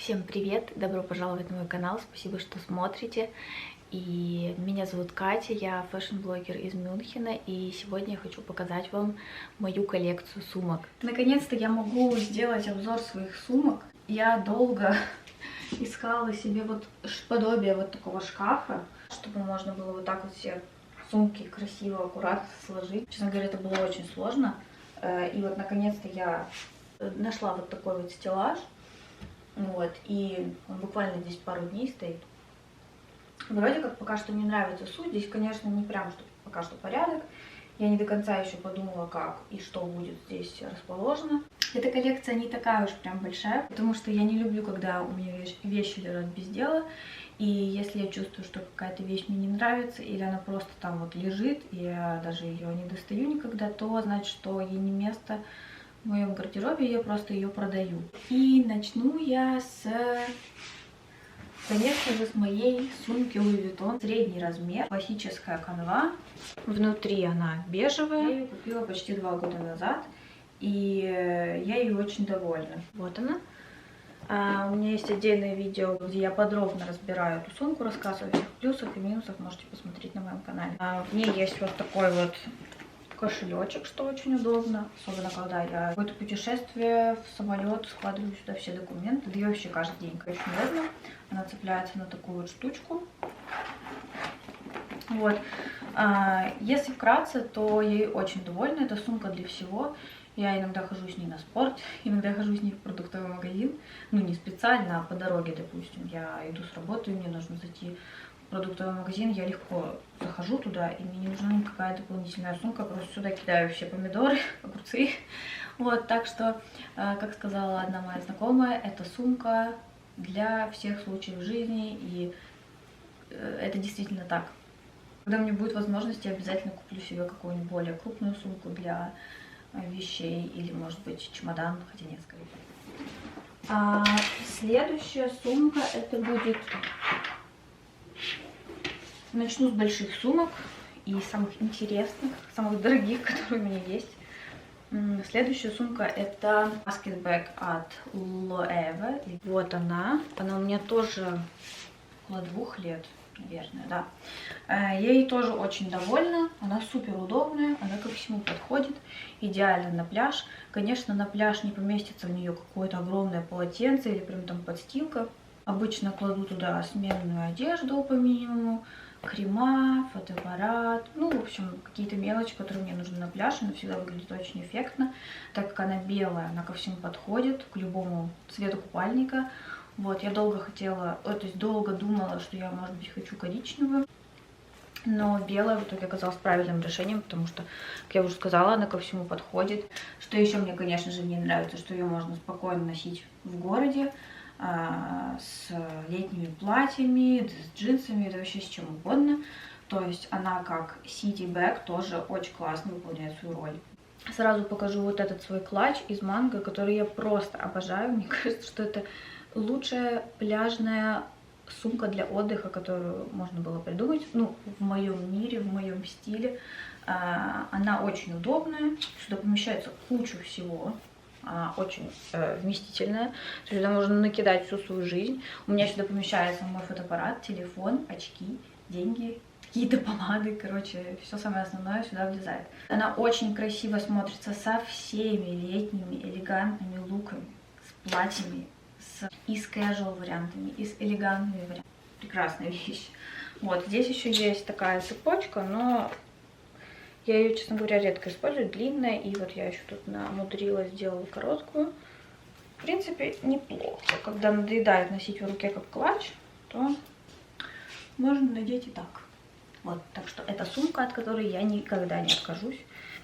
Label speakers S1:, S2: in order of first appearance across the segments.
S1: Всем привет! Добро пожаловать на мой канал, спасибо, что смотрите. И меня зовут Катя, я фэшн-блогер из Мюнхена, и сегодня я хочу показать вам мою коллекцию сумок. Наконец-то я могу сделать обзор своих сумок. Я долго искала себе вот подобие вот такого шкафа, чтобы можно было вот так вот все сумки красиво, аккуратно сложить. Честно говоря, это было очень сложно. И вот наконец-то я нашла вот такой вот стеллаж. Вот, и он буквально здесь пару дней стоит. Вроде как пока что мне нравится суть. Здесь, конечно, не прям что пока что порядок. Я не до конца еще подумала, как и что будет здесь расположено. Эта коллекция не такая уж прям большая, потому что я не люблю, когда у меня вещи лежат без дела. И если я чувствую, что какая-то вещь мне не нравится, или она просто там вот лежит, и я даже ее не достаю никогда, то значит, что ей не место в моем гардеробе, я просто ее продаю. И начну я конечно же, с моей сумки Louis Vuitton. Средний размер, классическая канва. Внутри она бежевая. Я ее купила почти 2 года назад, и я ее очень довольна. Вот она. У меня есть отдельное видео, где я подробно разбираю эту сумку, рассказываю о всех плюсах и минусах, можете посмотреть на моем канале. В ней есть вот такой вот кошелечек, что очень удобно, особенно когда я в какое-то путешествие, в самолет, складываю сюда все документы, да и вообще каждый день, очень удобно. Она цепляется на такую вот штучку. Вот. Если вкратце, то я ей очень довольна. Это сумка для всего. Я иногда хожу с ней на спорт, иногда хожу с ней в продуктовый магазин. Ну, не специально, а по дороге, допустим. Я иду с работы, мне нужно зайти в продуктовый магазин, я легко захожу туда, и мне не нужна никакая дополнительная сумка. Просто сюда кидаю все помидоры, огурцы. Вот, так что, как сказала одна моя знакомая, это сумка для всех случаев жизни, и это действительно так. Когда у меня будет возможность, я обязательно куплю себе какую-нибудь более крупную сумку для вещей, или, может быть, чемодан, хотя нет, скорее. Следующая сумка, это будет... Начну с больших сумок и самых интересных, самых дорогих, которые у меня есть. Следующая сумка это баскетбэк от Loewe. Вот она. Она у меня тоже около 2 лет, наверное, да. Я ей тоже очень довольна. Она супер удобная, она ко всему подходит. Идеально на пляж. Конечно, на пляж не поместится в нее какое-то огромное полотенце или прям там подстилка. Обычно кладу туда сменную одежду по минимуму, крема, фотоаппарат, ну, в общем, какие-то мелочи, которые мне нужны на пляж. Она всегда выглядит очень эффектно, так как она белая, она ко всему подходит, к любому цвету купальника. Вот, я долго хотела, то есть долго думала, что я, может быть, хочу коричневую, но белая в итоге оказалась правильным решением, потому что, как я уже сказала, она ко всему подходит. Что еще мне, конечно же, не нравится, что ее можно спокойно носить в городе, с летними платьями, с джинсами, да вообще с чем угодно. То есть она как сити-бэг тоже очень классно выполняет свою роль. Сразу покажу вот этот свой клатч из манго, который я просто обожаю. Мне кажется, что это лучшая пляжная сумка для отдыха, которую можно было придумать. Ну, в моем мире, в моем стиле. Она очень удобная. Сюда помещается куча всего. Она очень вместительная, то есть сюда можно накидать всю свою жизнь. У меня сюда помещается мой фотоаппарат, телефон, очки, деньги, какие-то помады, короче, все самое основное сюда влезает. Она очень красиво смотрится со всеми летними элегантными луками, с платьями, и с casual вариантами, и с элегантными вариантами. Прекрасная вещь. Вот, здесь еще есть такая цепочка, но... Я ее, честно говоря, редко использую, длинная, и вот я еще тут намудрила, сделала короткую. В принципе, неплохо. Когда надоедает носить в руке как клатч, то можно надеть и так. Вот, так что это сумка, от которой я никогда не откажусь.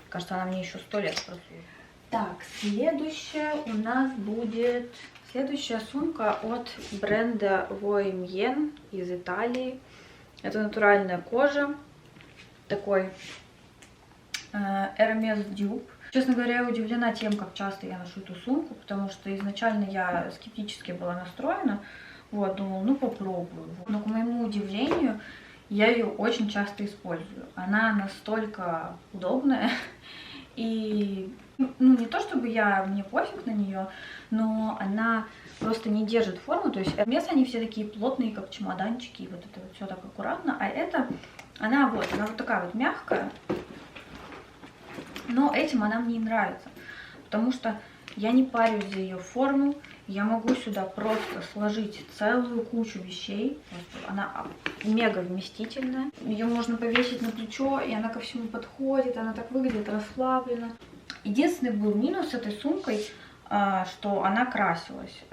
S1: Кажется, она мне еще 100 лет прослужит. Так, следующая у нас будет... Следующая сумка от бренда Voimien из Италии. Это натуральная кожа. Такой... Hermes Dupe. Честно говоря, я удивлена тем, как часто я ношу эту сумку, потому что изначально я скептически была настроена. Вот, думала, ну попробую. Но, к моему удивлению, я ее очень часто использую. Она настолько удобная. И, ну, не то чтобы мне пофиг на нее, но она просто не держит форму. То есть вместо они все такие плотные, как чемоданчики, и вот это вот все так аккуратно. А это, она вот такая вот мягкая, но этим она мне нравится, потому что я не парюсь за ее форму. Я могу сюда просто сложить целую кучу вещей. Она мега вместительная. Ее можно повесить на плечо, и она ко всему подходит. Она так выглядит расслабленно. Единственный был минус этой сумкой, что она красилась.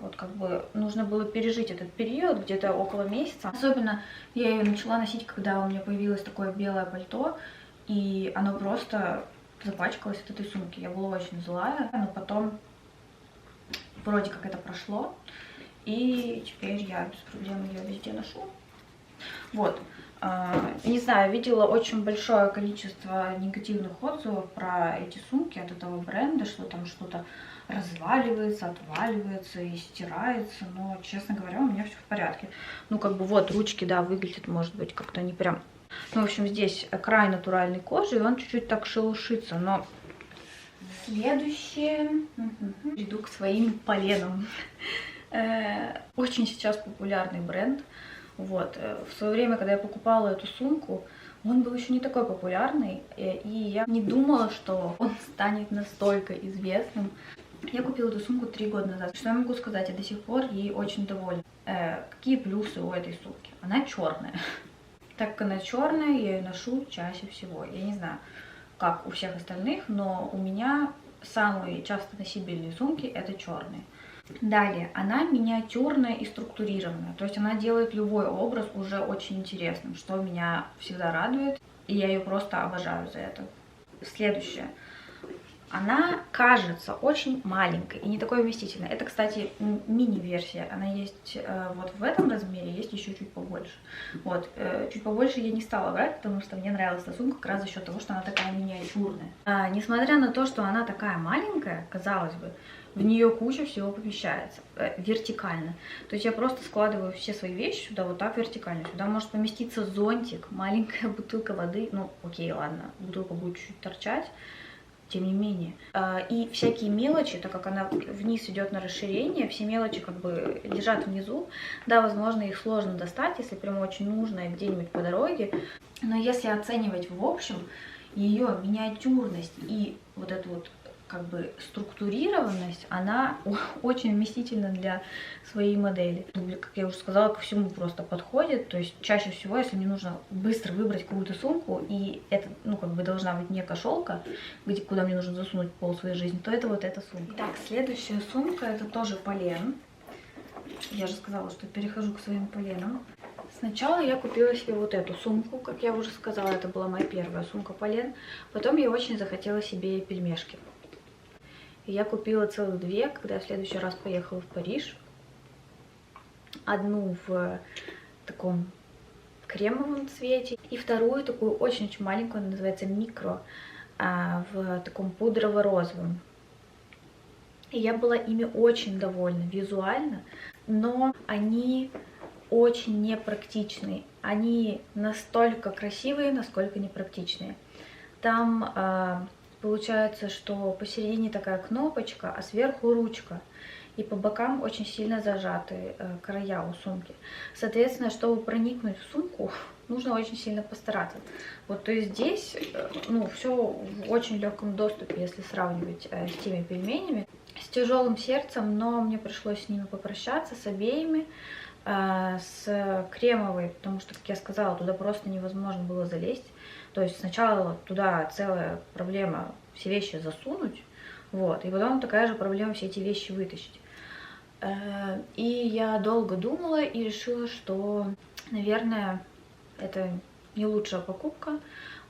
S1: Вот как бы нужно было пережить этот период, где-то около месяца. Особенно я ее начала носить, когда у меня появилось такое белое пальто, и оно просто запачкалось от этой сумки. Я была очень злая, но потом вроде как это прошло, и теперь я без проблем ее везде ношу. Вот. Не знаю, видела очень большое количество негативных отзывов про эти сумки от этого бренда, что там что-то разваливается, отваливается и стирается, но, честно говоря, у меня все в порядке. Ну, как бы вот ручки, да, выглядят, может быть, как-то не прям... Ну, в общем, здесь край натуральной кожи, и он чуть-чуть так шелушится, но... Следующее. Иду к своим поленам. Очень сейчас популярный бренд. Вот. В свое время, когда я покупала эту сумку, он был еще не такой популярный, и я не думала, что он станет настолько известным. Я купила эту сумку 3 года назад. Что я могу сказать? Я до сих пор ей очень довольна. Какие плюсы у этой сумки? Она черная. Так как она черная, я ее ношу чаще всего. Я не знаю, как у всех остальных, но у меня самые часто носибельные сумки это черные. Далее, она миниатюрная и структурированная, то есть она делает любой образ уже очень интересным, что меня всегда радует, и я ее просто обожаю за это. Следующее. Она кажется очень маленькой и не такой вместительной. Это, кстати, мини-версия. Она есть вот в этом размере, есть еще чуть побольше. Вот, чуть побольше я не стала брать, потому что мне нравилась эта сумка как раз за счет того, что она такая миниатюрная. Несмотря на то, что она такая маленькая, казалось бы, в нее куча всего помещается вертикально. То есть я просто складываю все свои вещи сюда вот так вертикально. Сюда может поместиться зонтик, маленькая бутылка воды. Ну, окей, ладно, бутылка будет чуть-чуть торчать. Тем не менее. И всякие мелочи, так как она вниз идет на расширение, все мелочи как бы лежат внизу. Да, возможно, их сложно достать, если прям очень нужно где-нибудь по дороге. Но если оценивать в общем ее миниатюрность и вот эту вот как бы структурированность, она очень вместительна для своей модели. Как я уже сказала, ко всему просто подходит. То есть чаще всего, если мне нужно быстро выбрать какую-то сумку, и это, ну, как бы должна быть не кошелка, куда мне нужно засунуть пол своей жизни, то это вот эта сумка. Так, следующая сумка, это тоже полен. Я же сказала, что перехожу к своим поленам. Сначала я купила себе вот эту сумку, как я уже сказала, это была моя первая сумка полен. Потом я очень захотела себе пельмешки. И я купила целых 2, когда я в следующий раз поехала в Париж. Одну в таком кремовом цвете, и вторую такую очень-очень маленькую, она называется микро, в таком пудрово-розовом. И я была ими очень довольна визуально, но они очень непрактичные. Они настолько красивые, насколько непрактичные. Там получается, что посередине такая кнопочка, а сверху ручка. И по бокам очень сильно зажаты края у сумки. Соответственно, чтобы проникнуть в сумку, нужно очень сильно постараться. Вот, то есть здесь, ну, все в очень легком доступе, если сравнивать с теми пельменями. С тяжелым сердцем, но мне пришлось с ними попрощаться, с обеими. С кремовой, потому что, как я сказала, туда просто невозможно было залезть. То есть сначала туда целая проблема все вещи засунуть, вот, и потом такая же проблема все эти вещи вытащить. И я долго думала и решила, что, наверное, это не лучшая покупка,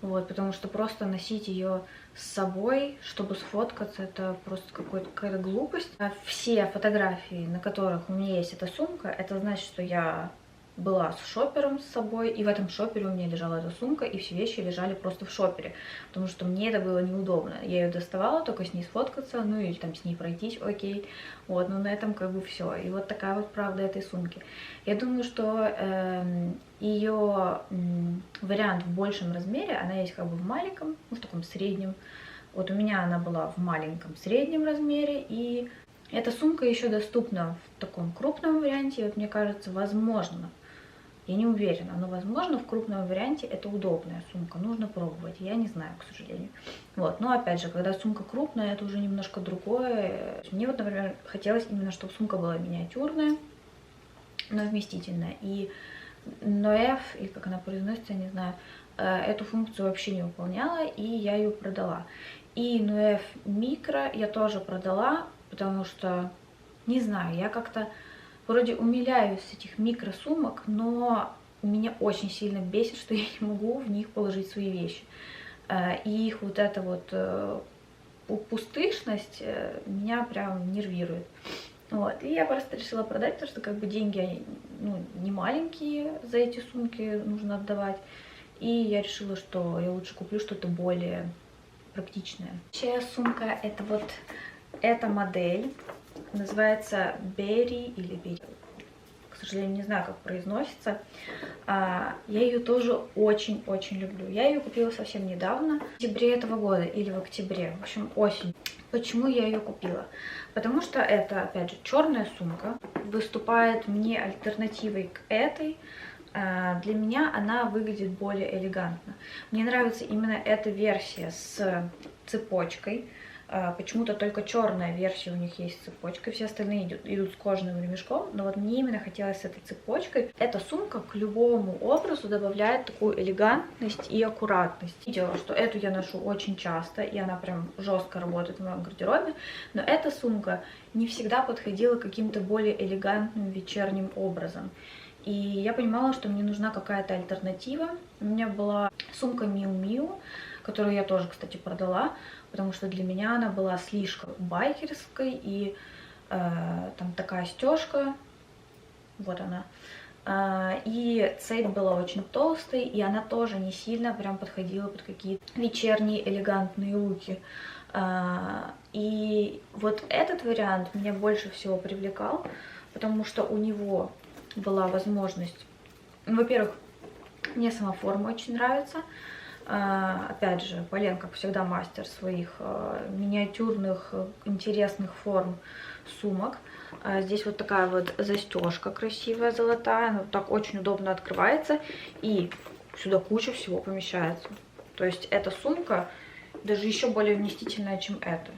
S1: вот, потому что просто носить ее с собой, чтобы сфоткаться, это просто какая-то глупость. Все фотографии, на которых у меня есть эта сумка, это значит, что я была с шопером с собой, и в этом шопере у меня лежала эта сумка, и все вещи лежали просто в шопере, потому что мне это было неудобно. Я ее доставала, только с ней сфоткаться, ну или там с ней пройтись, окей, вот, но на этом как бы все. И вот такая вот правда этой сумки. Я думаю, что ее вариант в большем размере, она есть как бы в маленьком, ну в таком среднем. Вот у меня она была в маленьком среднем размере и Эта сумка еще доступна в таком крупном варианте. Вот мне кажется, возможно, я не уверена, но возможно в крупном варианте это удобная сумка. Нужно пробовать. Я не знаю, к сожалению. Вот. Но опять же, когда сумка крупная, это уже немножко другое. Мне вот, например, хотелось именно, чтобы сумка была миниатюрная, но вместительная. И Noef, или как она произносится, я не знаю, эту функцию вообще не выполняла, и я ее продала. И Noef Micro я тоже продала, потому что, не знаю, я как-то вроде умиляюсь с этих микросумок, но меня очень сильно бесит, что я не могу в них положить свои вещи. И их вот эта вот пустышность меня прям нервирует. Вот, и я просто решила продать, потому что как бы деньги, ну, не маленькие за эти сумки нужно отдавать. И я решила, что я лучше куплю что-то более практичное. Следующая сумка это вот эта модель. Называется Berry или Berry. К сожалению, не знаю, как произносится. Я ее тоже очень-очень люблю. Я ее купила совсем недавно, в сентябре этого года или в октябре. В общем, осень. Почему я ее купила? Потому что это, опять же, черная сумка. Выступает мне альтернативой к этой. Для меня она выглядит более элегантно. Мне нравится именно эта версия с цепочкой. Почему-то только черная версия у них есть с цепочкой, все остальные идут с кожаным ремешком, но вот мне именно хотелось с этой цепочкой. Эта сумка к любому образу добавляет такую элегантность и аккуратность. Видела, что эту я ношу очень часто, и она прям жестко работает в моем гардеробе, но эта сумка не всегда подходила каким-то более элегантным вечерним образом. И я понимала, что мне нужна какая-то альтернатива. У меня была сумка Miu Miu, которую я тоже, кстати, продала, потому что для меня она была слишком байкерской, и там такая стежка, вот она, и цепь была очень толстой, и она тоже не сильно прям подходила под какие-то вечерние элегантные луки. И вот этот вариант меня больше всего привлекал, потому что у него была возможность, ну, во-первых, мне сама форма очень нравится. Опять же, Полен, как всегда, мастер своих миниатюрных, интересных форм сумок. Здесь вот такая вот застежка красивая, золотая. Она вот так очень удобно открывается. И сюда куча всего помещается. То есть эта сумка даже еще более вместительная, чем эта.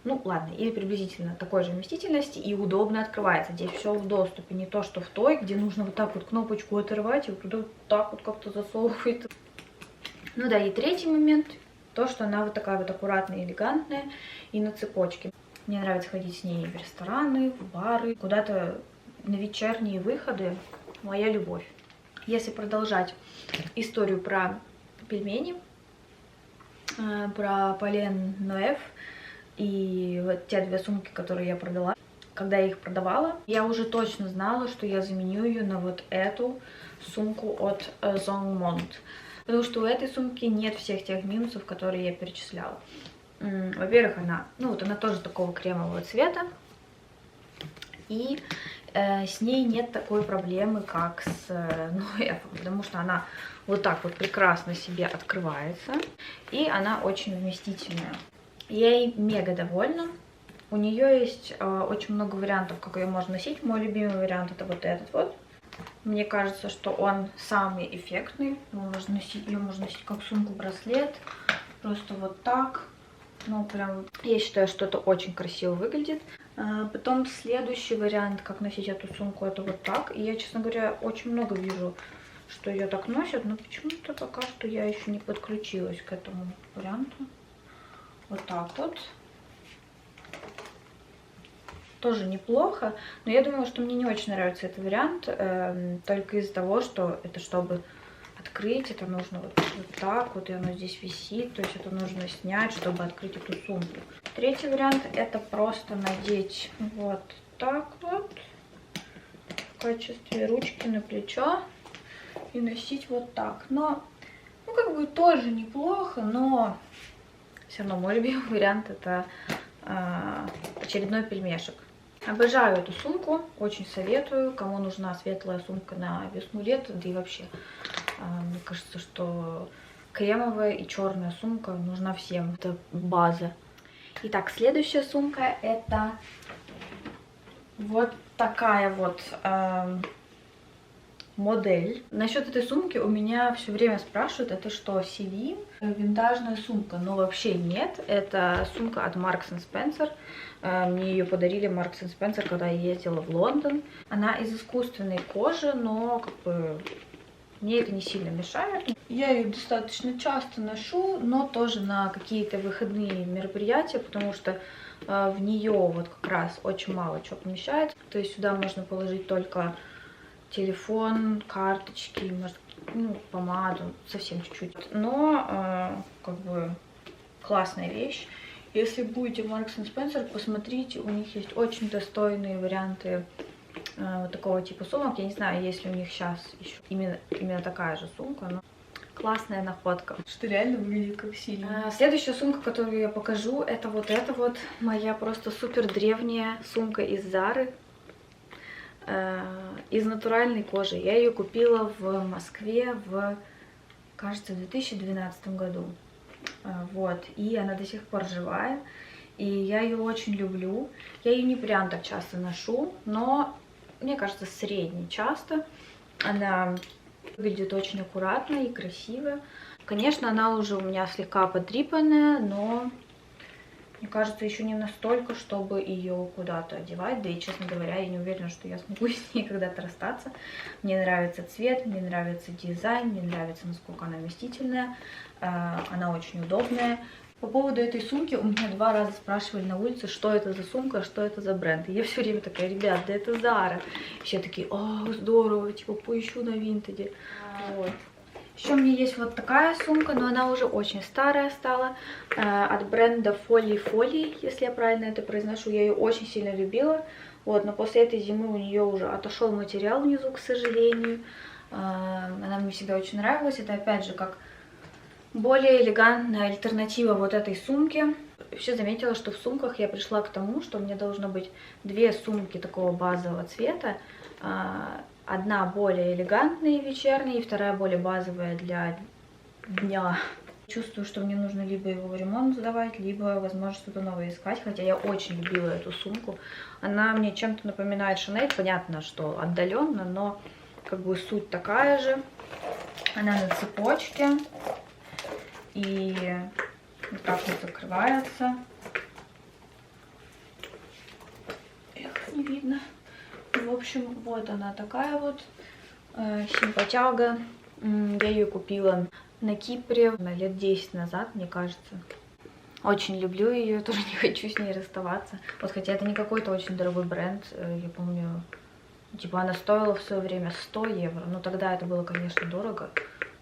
S1: Ну, ладно, или приблизительно такой же вместительности, и удобно открывается. Здесь все в доступе, не то, что в той, где нужно вот так вот кнопочку оторвать, и вот туда вот так вот как-то засовывает. Ну да, и третий момент, то, что она вот такая вот аккуратная, элегантная и на цепочке. Мне нравится ходить с ней в рестораны, в бары, куда-то на вечерние выходы. Моя любовь. Если продолжать историю про пельмени, про Полен Noef и вот те две сумки, которые я продала, когда я их продавала, я уже точно знала, что я заменю ее на вот эту сумку от Zongmont. Потому что у этой сумки нет всех тех минусов, которые я перечисляла. Во-первых, она, ну вот она тоже такого кремового цвета. И с ней нет такой проблемы, как с Noef, потому что она вот так вот прекрасно себе открывается. И она очень вместительная. Я ей мега довольна. У нее есть очень много вариантов, как ее можно носить. Мой любимый вариант это вот этот вот. Мне кажется, что он самый эффектный. Ее можно носить как сумку-браслет. Просто вот так. Ну, прям, я считаю, что это очень красиво выглядит. Потом следующий вариант, как носить эту сумку, это вот так. И я, честно говоря, очень много вижу, что ее так носят. Но почему-то пока что я еще не подключилась к этому варианту. Вот так вот. Тоже неплохо, но я думаю, что мне не очень нравится этот вариант, только из-за того, что это чтобы открыть, это нужно вот так вот, и оно здесь висит, то есть это нужно снять, чтобы открыть эту сумку. Третий вариант это просто надеть вот так вот в качестве ручки на плечо и носить вот так. Но, ну как бы тоже неплохо, но все равно мой любимый вариант это очередной пельмешек. Обожаю эту сумку, очень советую, кому нужна светлая сумка на весну-лето, да и вообще, мне кажется, что кремовая и черная сумка нужна всем, это база. Итак, следующая сумка это Вот такая вот модель. Насчет этой сумки у меня все время спрашивают, это что, Celine? Винтажная сумка, но вообще нет. Это сумка от Marks Spencer. Мне ее подарили Marks Spencer, когда я ездила в Лондон. Она из искусственной кожи, но как бы мне это не сильно мешает. Я ее достаточно часто ношу, но тоже на какие-то выходные мероприятия, потому что в нее вот как раз очень мало чего помещается. То есть сюда можно положить только телефон, карточки, может, ну, помаду, совсем чуть-чуть. Но как бы классная вещь. Если будете в Marks Spencer, посмотрите, у них есть очень достойные варианты вот такого типа сумок. Я не знаю, есть ли у них сейчас еще именно такая же сумка, но классная находка. Что реально выглядит как Celine. Следующая сумка, которую я покажу, это вот эта вот моя просто супер древняя сумка из Zara. Из натуральной кожи. Я ее купила в Москве в, кажется, в 2012 году. Вот. И она до сих пор живая. И я ее очень люблю. Я ее не прям так часто ношу, но, мне кажется, средне часто. Она выглядит очень аккуратно и красиво. Конечно, она уже у меня слегка подрипанная, но мне кажется, еще не настолько, чтобы ее куда-то одевать. Да и, честно говоря, я не уверена, что я смогу с ней когда-то расстаться. Мне нравится цвет, мне нравится дизайн, мне нравится, насколько она вместительная. Она очень удобная. По поводу этой сумки у меня 2 раза спрашивали на улице, что это за сумка, что это за бренд. И я все время такая, ребят, да это Zara. И все такие, о, здорово, типа, поищу на Винтеде. Вот. Еще у меня есть вот такая сумка, но она уже очень старая стала, от бренда Folly Folly, если я правильно это произношу. Я ее очень сильно любила, вот, но после этой зимы у нее уже отошел материал внизу, к сожалению. Она мне всегда очень нравилась. Это опять же как более элегантная альтернатива вот этой сумке. Вообще заметила, что в сумках я пришла к тому, что мне должно быть 2 сумки такого базового цвета. Одна более элегантная и вечерняя, и вторая более базовая для дня. Чувствую, что мне нужно либо его в ремонт сдавать, либо, возможно, что-то новое искать. Хотя я очень любила эту сумку. Она мне чем-то напоминает Шанель. Понятно, что отдаленно, но как бы суть такая же. Она на цепочке. И вот так вот закрывается. Эх, не видно. В общем, вот она такая вот симпатяга. Я ее купила на Кипре на лет 10 назад, мне кажется. Очень люблю ее, тоже не хочу с ней расставаться. Вот, хотя это не какой-то очень дорогой бренд. Я помню, типа она стоила в свое время 100 евро. Ну тогда это было, конечно, дорого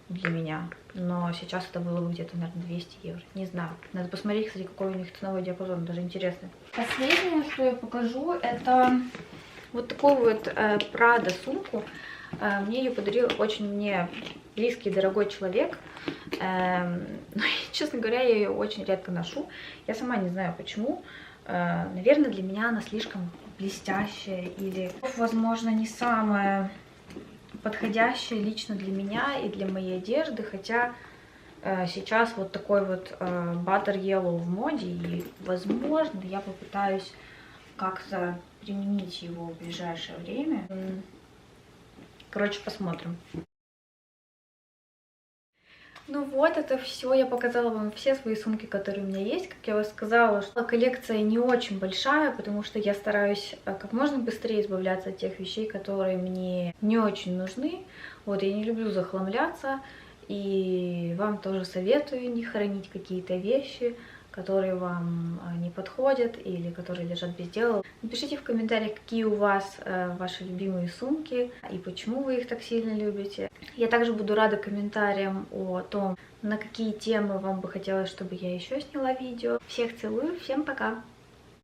S1: для меня. Но сейчас это было бы где-то, наверное, 200 евро. Не знаю. Надо посмотреть, кстати, какой у них ценовой диапазон. Даже интересно. Последнее, что я покажу, это вот такую вот Prada сумку. Мне ее подарил очень мне близкий, дорогой человек. Честно говоря, я ее очень редко ношу. Я сама не знаю почему. Наверное, для меня она слишком блестящая. Или, возможно, не самая подходящая лично для меня и для моей одежды. Хотя сейчас вот такой вот Butter Yellow в моде. И, возможно, я попытаюсь как-то применить его в ближайшее время. Короче, посмотрим. Ну вот, это все. Я показала вам все свои сумки, которые у меня есть. Как я вам сказала, что коллекция не очень большая, потому что я стараюсь как можно быстрее избавляться от тех вещей, которые мне не очень нужны. Вот, я не люблю захламляться. И вам тоже советую не хранить какие-то вещи, которые вам не подходят или которые лежат без дела. Напишите в комментариях, какие у вас ваши любимые сумки и почему вы их так сильно любите. Я также буду рада комментариям о том, на какие темы вам бы хотелось, чтобы я еще сняла видео. Всех целую, всем пока!